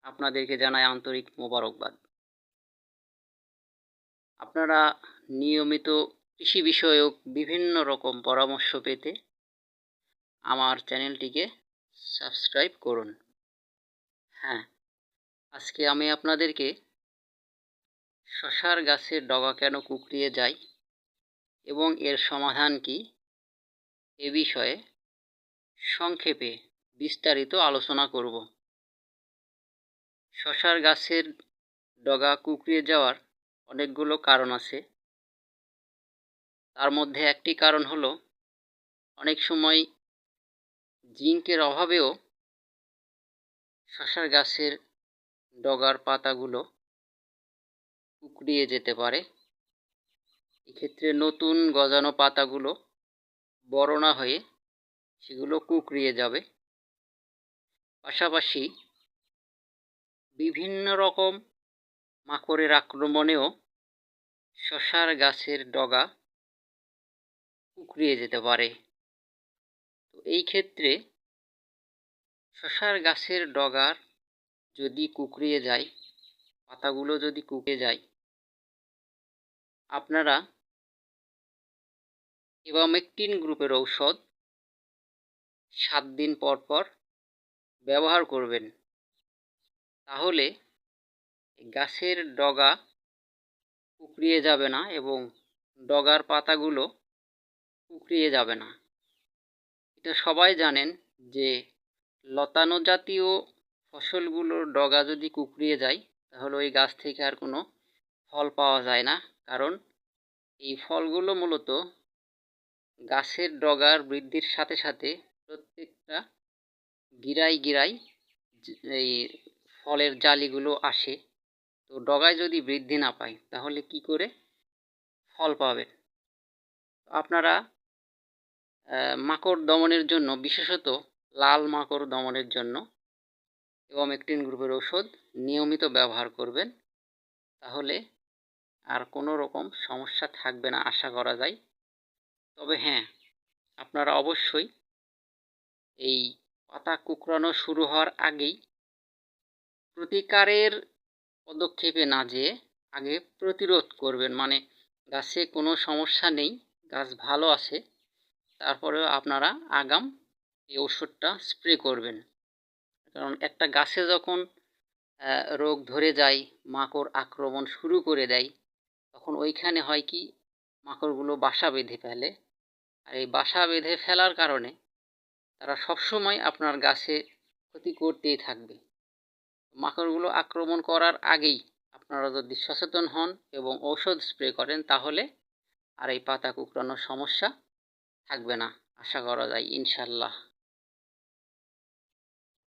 আপনাদেরকে জানাই আন্তরিক মোবারকবাদ। আপনারা নিয়মিত কৃষি বিষয়ক বিভিন্ন রকম পরামর্শ পেতে আমার চ্যানেলটিকে সাবস্ক্রাইব করুন। হ্যাঁ, আজকে আমি আপনাদেরকে শশার গাছের ডগা কেন কুঁকড়িয়ে যায় এবং এর সমাধান কী এ বিষয়ে সংক্ষেপে বিস্তারিত আলোচনা করব। শশার গাছের ডগা কুঁকড়িয়ে যাওয়ার অনেকগুলো কারণ আছে। তার মধ্যে একটি কারণ হলো অনেক সময় জিঙ্কের অভাবেও শশার গাছের ডগার পাতাগুলো কুঁকড়িয়ে যেতে পারে। এক্ষেত্রে নতুন গজানো পাতাগুলো বড় না হয়ে সেগুলো কুঁকড়িয়ে যাবে। পাশাপাশি বিভিন্ন রকম মাকড়ের আক্রমণেও শশার গাছের ডগা কুঁকড়িয়ে যেতে পারে। তো এই ক্ষেত্রে শশার গাছের ডগার যদি কুঁকড়িয়ে যায়, পাতাগুলো যদি কুঁকড়ে যায়, আপনারা ইভামেকটিন গ্রুপের ঔষধ 7 দিন পর পর ব্যবহার করবেন। তাহলে গাছের ডগা কুঁকড়িয়ে যাবে না এবং ডগার পাতাগুলো কুঁকড়িয়ে যাবে না। এটা সবাই জানেন যে লতানো জাতীয় ফসলগুলোর ডগা যদি কুঁকড়িয়ে যায় তাহলে ওই গাছ থেকে আর কোনো ফল পাওয়া যায় না, কারণ এই ফলগুলো মূলত গাছের ডগার বৃদ্ধির সাথে সাথে প্রত্যেকটা গিরায় গিরায় এই ফলের জালিগুলো আসে। তো ডগায় যদি বৃদ্ধি না পায় তাহলে কি করে ফল পাবেন? আপনারা মাকড় দমনের জন্য, বিশেষত লাল মাকড় দমনের জন্য ইভামেকটিন গ্রুপের ওষুধ নিয়মিত ব্যবহার করবেন। তাহলে আর কোনো রকম সমস্যা থাকবে না আশা করা যায়। তবে হ্যাঁ, আপনারা অবশ্যই এই পাতা কুঁকড়ানো শুরু হওয়ার আগেই প্রতিকারের পদক্ষেপে না যেয়ে আগে প্রতিরোধ করবেন। মানে গাছে কোনো সমস্যা নেই, গাছ ভালো আছে, তারপরেও আপনারা আগাম এই ওষুধটা স্প্রে করবেন। কারণ একটা গাছে যখন রোগ ধরে যায়, মাকড় আক্রমণ শুরু করে দেয়, তখন ওইখানে হয় কি, মাকড়গুলো বাসা বেঁধে ফেলে। আর এই বাসা বেঁধে ফেলার কারণে তারা সবসময় আপনার গাছে ক্ষতি করতেই থাকবে। মাকড়গুলো আক্রমণ করার আগেই আপনারা যদি সচেতন হন এবং ঔষধ স্প্রে করেন তাহলে আর এই পাতা কুঁকড়ানোর সমস্যা থাকবে না, আশা করা যায় ইনশাল্লাহ।